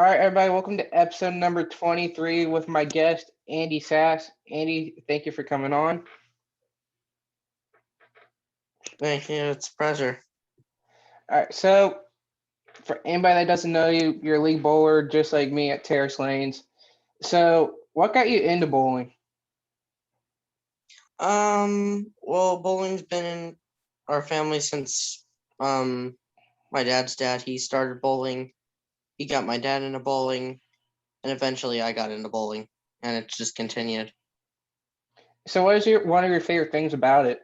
All right, everybody, welcome to episode number 23 with my guest, Andy Sass. Andy, thank you for coming on. Thank you. It's a pleasure. All right, so for anybody that doesn't know you, you're a league bowler just like me at Terrace Lanes. So, what got you into bowling? Well, bowling's been in our family since my dad's dad. He started bowling. He got my dad into bowling, and eventually I got into bowling, and it's just continued. So, what is one of your favorite things about it?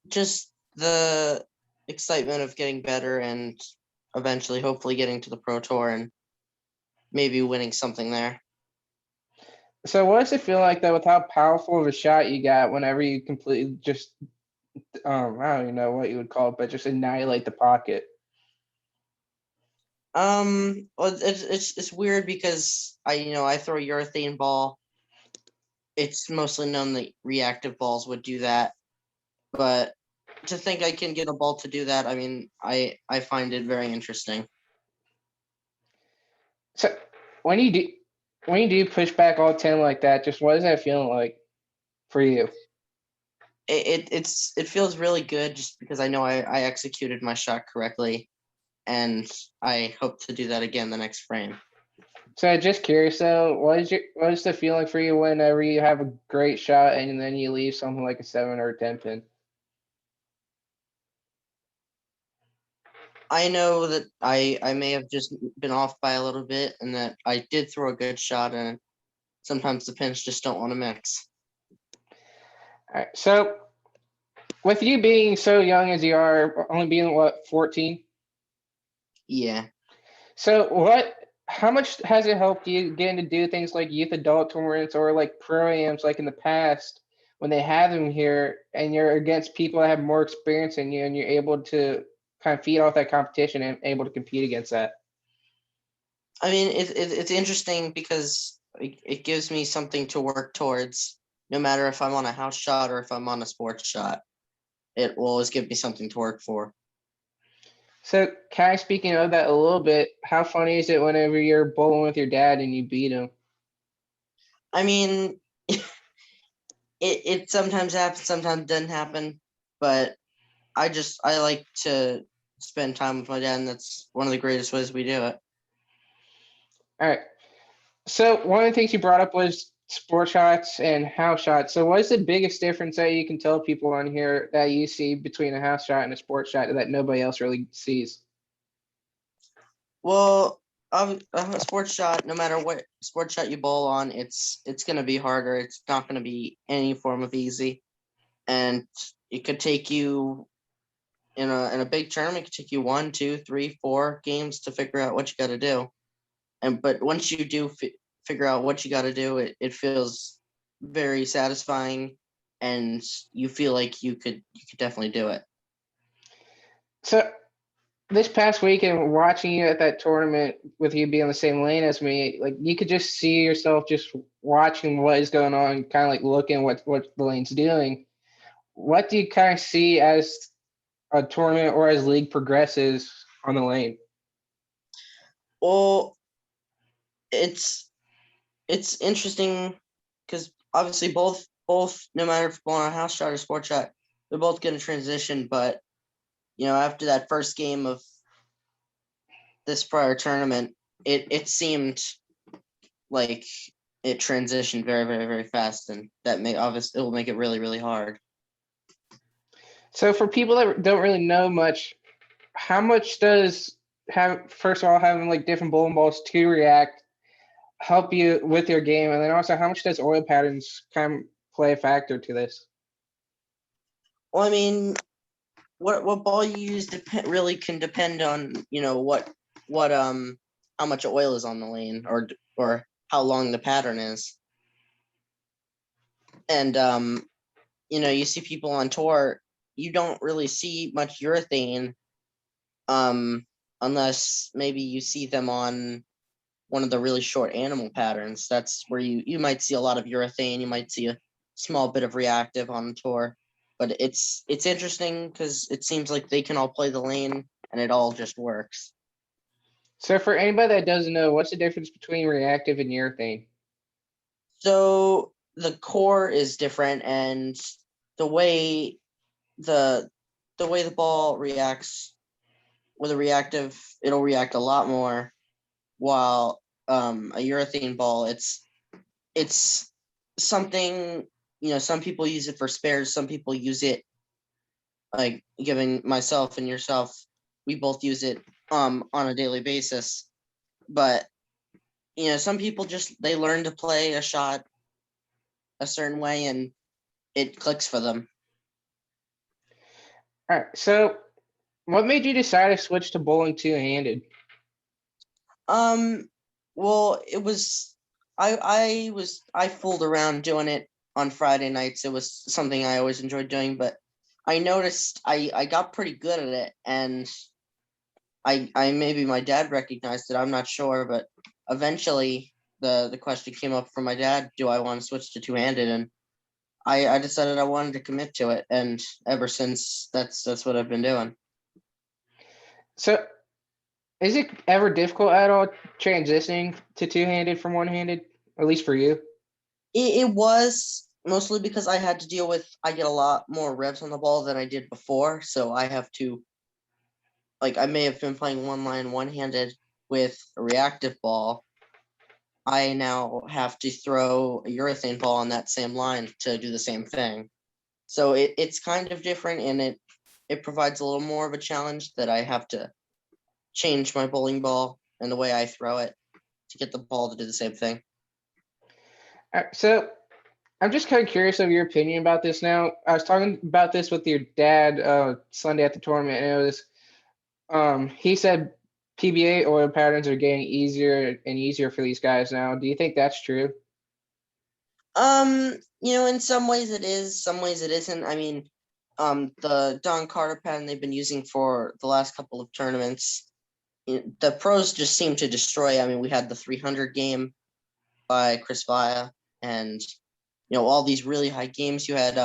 Just the excitement of getting better and eventually, hopefully, getting to the pro tour and maybe winning something there. So, what does it feel like though, with how powerful of a shot you got whenever you completely just, I don't even know what you would call it, but just annihilate the pocket? Well, it's weird because I throw a urethane ball. It's mostly known that reactive balls would do that, but to think I can get a ball to do that, I mean, I find it very interesting. So, when you do when you do push back all 10 like that, just what is that feeling like for you? It feels really good just because I know I executed my shot correctly, and I hope to do that again the next frame. So just curious though, what is the feeling for you whenever you have a great shot and then you leave something like a 7 or a 10 pin? I know that I may have just been off by a little bit, and that I did throw a good shot, and sometimes the pins just don't want to mix. All right. So with you being so young as you are, only being what, 14? Yeah. So how much has it helped you getting to do things like youth adult tournaments or like pro-ams like in the past when they have them here and you're against people that have more experience than you and you're able to kind of feed off that competition and able to compete against that? I mean, it's interesting because it gives me something to work towards, no matter if I'm on a house shot or if I'm on a sports shot. It will always give me something to work for. So, Kai, speaking of that a little bit, how funny is it whenever you're bowling with your dad and you beat him? I mean, it sometimes happens, sometimes doesn't happen, but I like to spend time with my dad, and that's one of the greatest ways we do it. All right. So, one of the things you brought up was sport shots and house shots. So, what is the biggest difference that you can tell people on here that you see between a house shot and a sport shot that nobody else really sees? Well, a sports shot, no matter what sports shot you bowl on, it's going to be harder. It's not going to be any form of easy, and it could take you in a big tournament. It could take you 1, 2, 3, 4 games to figure out what you got to do. But once you do figure out what you got to do, it feels very satisfying, and you feel like you could definitely do it. So, this past weekend, watching you at that tournament with you being on the same lane as me, like you could just see yourself just watching what is going on, kind of like looking what the lane's doing. What do you kind of see as a tournament or as league progresses on the lane? Well, it's it's interesting because obviously both no matter if you're on a house shot or sports shot, they're both going to transition. But after that first game of this prior tournament, it seemed like it transitioned very, very, very fast, and that may obviously it will make it really, really hard. So for people that don't really know much, how much does have first of all having like different bowling balls to react help you with your game, and then also how much does oil patterns kind of play a factor to this? Well, I mean, what ball you use really can depend on what how much oil is on the lane, or how long the pattern is. And you see people on tour, you don't really see much urethane, unless maybe you see them on one of the really short animal patterns. That's where you might see a lot of urethane. You might see a small bit of reactive on the tour, but it's interesting because it seems like they can all play the lane and it all just works. So for anybody that doesn't know, what's the difference between reactive and urethane? So the core is different, and the way the the way the ball reacts with a reactive, it'll react a lot more. While a urethane ball, it's something, some people use it for spares, some people use it, like giving myself and yourself, we both use it on a daily basis. But some people just they learn to play a shot a certain way and it clicks for them. All right. So what made you decide to switch to bowling two-handed? Um, well, it was I fooled around doing it on Friday nights. It was something I always enjoyed doing, but I noticed I got pretty good at it, and I maybe my dad recognized it. I'm not sure, but eventually the question came up from my dad: do I want to switch to two-handed? And I decided I wanted to commit to it, and ever since that's what I've been doing. So is it ever difficult at all transitioning to two-handed from one-handed, at least for you? It was mostly because I get a lot more reps on the ball than I did before, so I have to, like, I may have been playing one line one-handed with a reactive ball. I now have to throw a urethane ball on that same line to do the same thing. So it's kind of different, and it provides a little more of a challenge that I have to change my bowling ball and the way I throw it to get the ball to do the same thing. So I'm just kind of curious of your opinion about this now. I was talking about this with your dad Sunday at the tournament, and it was he said PBA oil patterns are getting easier and easier for these guys now. Do you think that's true? In some ways it is, some ways it isn't. I mean, the Don Carter pattern they've been using for the last couple of tournaments, the pros just seem to destroy. I mean, we had the 300 game by Chris Via, and all these really high games. You had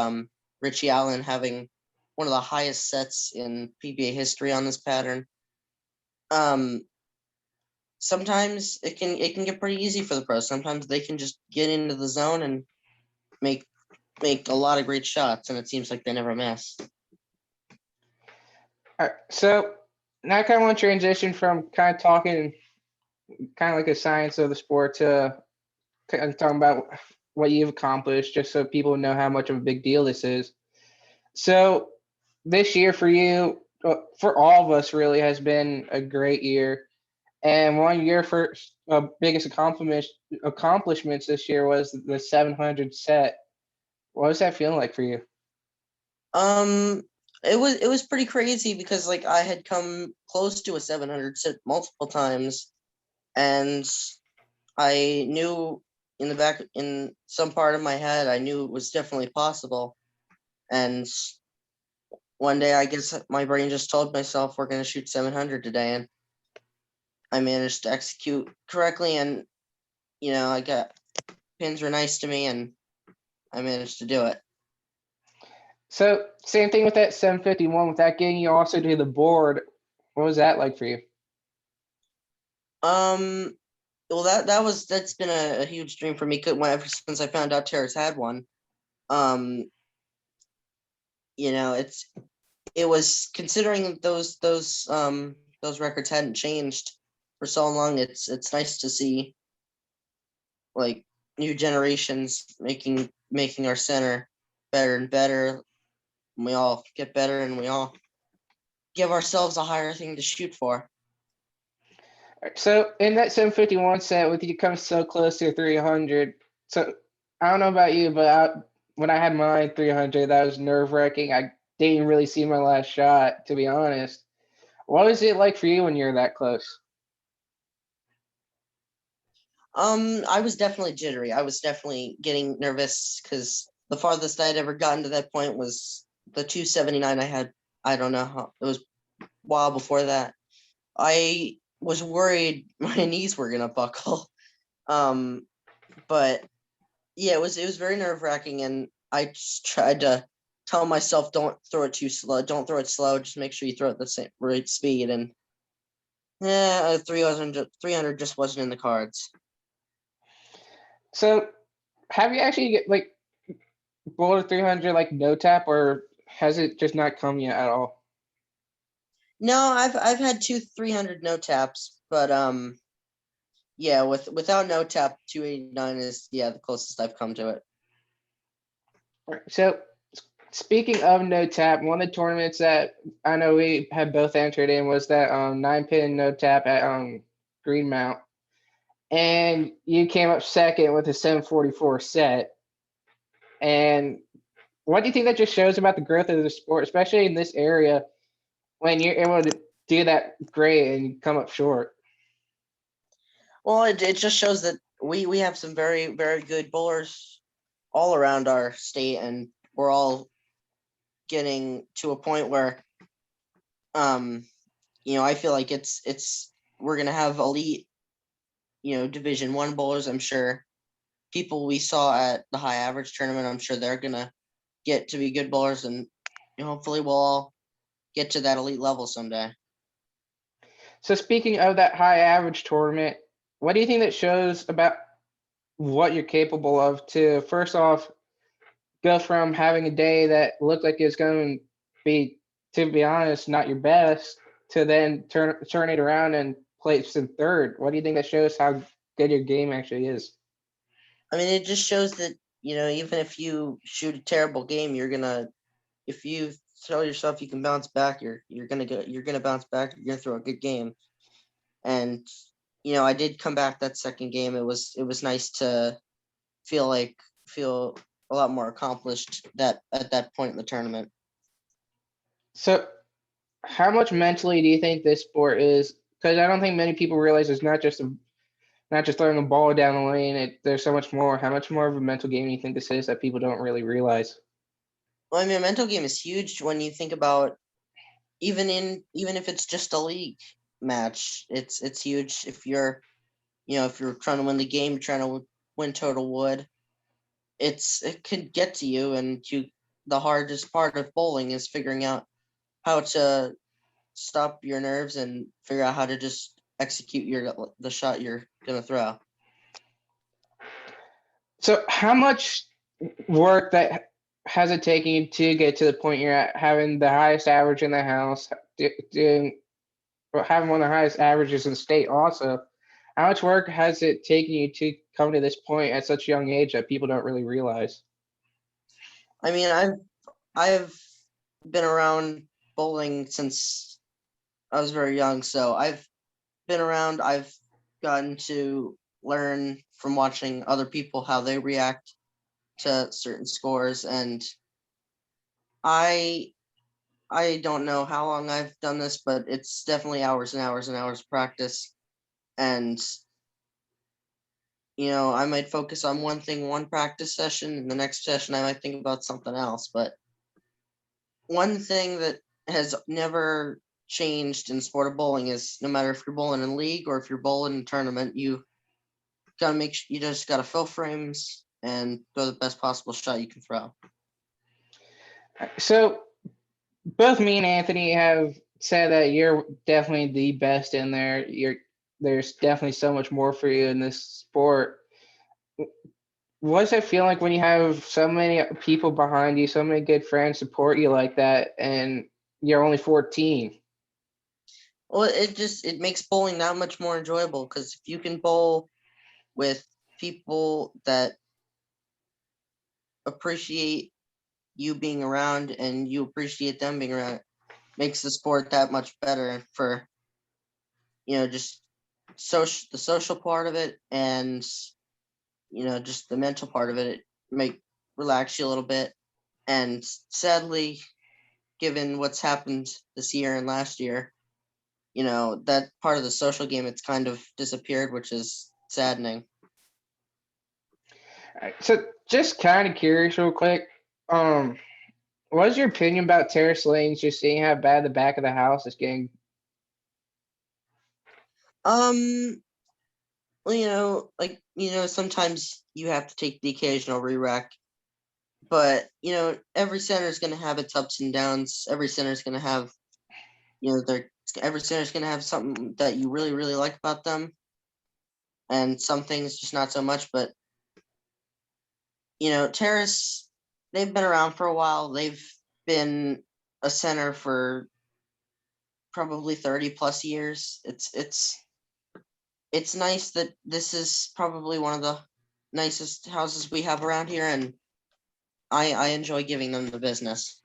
Richie Allen having one of the highest sets in PBA history on this pattern. Um, Sometimes it can get pretty easy for the pros. Sometimes they can just get into the zone and make make a lot of great shots, and it seems like they never miss. All right, so now I kind of want to transition from kind of talking kind of like a science of the sport to kind of talking about what you've accomplished, just so people know how much of a big deal this is. So this year for you, for all of us, really has been a great year. And one of your first biggest accomplishments this year was the 700 set. What was that feeling like for you? Um, it was pretty crazy because like I had come close to a 700 set multiple times, and I knew in some part of my head I knew it was definitely possible. And one day I guess my brain just told myself we're gonna shoot 700 today, and I managed to execute correctly, and I got pins were nice to me, and I managed to do it. So same thing with that 751. With that getting you also to the board, what was that like for you? Um, well, that's been a huge dream for me. Ever since I found out Terrace had one. Um, it was considering those records hadn't changed for so long. It's nice to see like new generations making our center better and better. And we all get better, and we all give ourselves a higher thing to shoot for. So in that 751 set, with you coming so close to 300, so I don't know about you, but when I had mine 300, that was nerve wracking. I didn't really see my last shot, to be honest. What was it like for you when you were that close? I was definitely jittery. I was definitely getting nervous because the farthest I'd ever gotten to that point was the 279 I had. I don't know how it was a while before that. I was worried my knees were gonna buckle. Um, but yeah, it was very nerve wracking, and I just tried to tell myself don't throw it too slow, don't throw it slow, just make sure you throw it the same right speed. And Yeah, 300 just wasn't in the cards. So have you actually like bowled a 300 like no tap, or has it just not come yet at all? No, I've had 2 300 no taps, but yeah, without no tap, 289 is the closest I've come to it. Right. So speaking of no tap, one of the tournaments that I know we had both entered in was that 9-pin no tap at Greenmount, and you came up second with a 744 set. And what do you think that just shows about the growth of the sport, especially in this area, when you're able to do that great and come up short? Well, it just shows that we have some very very good bowlers all around our state, and we're all getting to a point where um I feel like it's we're gonna have elite Division 1 bowlers. I'm sure people we saw at the high average tournament, I'm sure they're gonna get to be good bowlers, and hopefully we'll all get to that elite level someday. So speaking of that high average tournament, what do you think that shows about what you're capable of to first off go from having a day that looked like it's going to be, to be honest, not your best, to then turn it around and place in third? What do you think that shows how good your game actually is? I mean, it just shows that even if you shoot a terrible game, if you tell yourself you can bounce back, you're gonna bounce back. You're gonna throw a good game. And I did come back that second game. It was nice to feel a lot more accomplished that at that point in the tournament. So, how much mentally do you think this sport is? Because I don't think many people realize it's not just throwing a ball down the lane. There's so much more. How much more of a mental game do you think this is that people don't really realize? Well, I mean, a mental game is huge when you think about even if it's just a league match. It's huge if you're trying to win the game, you're trying to win total wood. It could get to you, and the hardest part of bowling is figuring out how to stop your nerves and figure out how to just execute the shot you're gonna throw. So, how much work that has it taken you to get to the point you're at, having the highest average in the house, doing having one of the highest averages in the state also? How much work has it taken you to come to this point at such a young age that people don't really realize? I mean, I've been around bowling since I was very young, so I've been around. I've gotten to learn from watching other people how they react to certain scores, and I I don't know how long I've done this, but it's definitely hours and hours and hours of practice. And I might focus on one thing one practice session, and the next session I might think about something else. But one thing that has never changed in sport of bowling is no matter if you're bowling in league or if you're bowling in a tournament, you just gotta fill frames and throw the best possible shot you can throw. So, both me and Anthony have said that you're definitely the best in there. There's definitely so much more for you in this sport. What does it feel like when you have so many people behind you, so many good friends support you like that, and you're only 14? Well, it makes bowling that much more enjoyable because if you can bowl with people that appreciate you being around and you appreciate them being around, it makes the sport that much better for just the social part of it, and just the mental part of it. It make relax you a little bit. And sadly, given what's happened this year and last year, that part of the social game, it's kind of disappeared, which is saddening. So, just kind of curious, real quick. Um, what is your opinion about Terrace Lanes? Just seeing how bad the back of the house is getting. Um, well, sometimes you have to take the occasional re-rack, but every center is going to have its ups and downs. Every center is going to have every center's gonna have something that you really, really like about them, and some things just not so much. But Terrace, they've been around for a while. They've been a center for probably 30 plus years. It's nice that this is probably one of the nicest houses we have around here, and I enjoy giving them the business.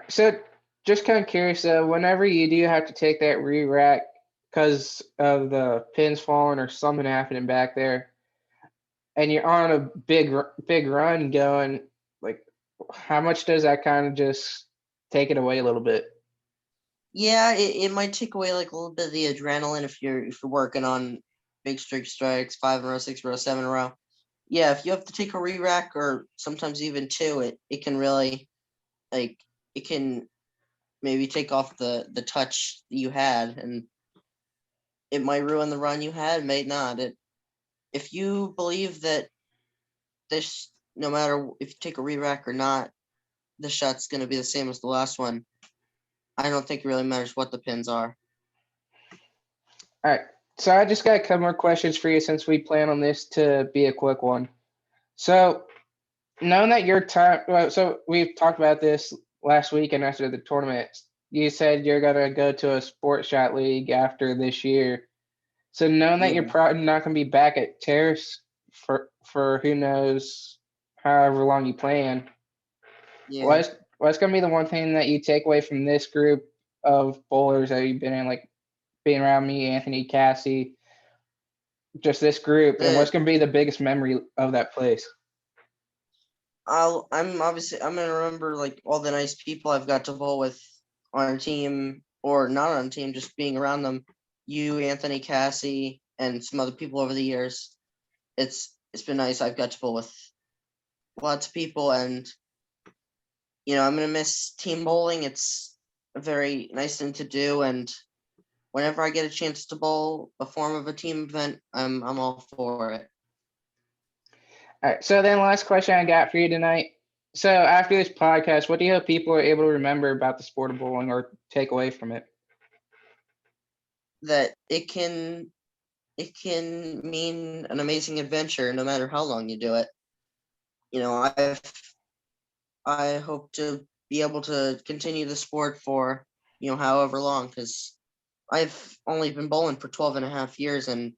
So just kind of curious, whenever you do have to take that re-rack because of the pins falling or something happening back there, and you're on a big run going, like, how much does that kind of just take it away a little bit? Yeah, it might take away like a little bit of the adrenaline if you're working on big streak strikes, 5 in a row, 6 in a row, 7 in a row. Yeah, if you have to take a re-rack or sometimes even two, it can really like it can maybe take off the touch you had, and it might ruin the run you had, may not. If you believe that this, no matter if you take a re-rack or not, the shot's going to be the same as the last one, I don't think it really matters what the pins are. All right. So I just got a couple more questions for you since we plan on this to be a quick one. So knowing that your time, so we've talked about this last week and after the tournament. You said you're gonna go to a sports shot league after this year. So knowing that you're Yeah. probably not gonna be back at Terrace for who knows however long you plan, Yeah. what's gonna be the one thing that you take away from this group of bowlers that you've been in, like being around me, Anthony, Cassie, just this group, and what's The gonna be the biggest memory of that place? I'm gonna remember like all the nice people I've got to bowl with on a team or not on a team, just being around them. You, Anthony, Cassie, and some other people over the years. It's been nice. I've got to bowl with lots of people, and I'm gonna miss team bowling. It's a very nice thing to do, and whenever I get a chance to bowl a form of a team event, I'm all for it. All right. So then, last question I got for you tonight. So after this podcast, what do you hope people are able to remember about the sport of bowling or take away from it? That it can mean an amazing adventure no matter how long you do it. I hope to be able to continue the sport for, however long, because I've only been bowling for 12 and a half years, and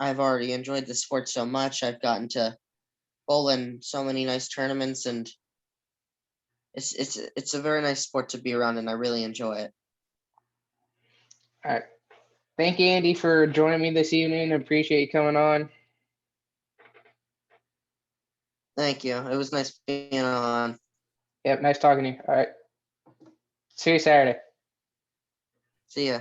I've already enjoyed the sport so much. I've gotten to bowl in so many nice tournaments, and it's a very nice sport to be around, and I really enjoy it. All right. Thank you, Andy, for joining me this evening. I appreciate you coming on. Thank you. It was nice being on. Yep. Nice talking to you. All right. See you Saturday. See ya.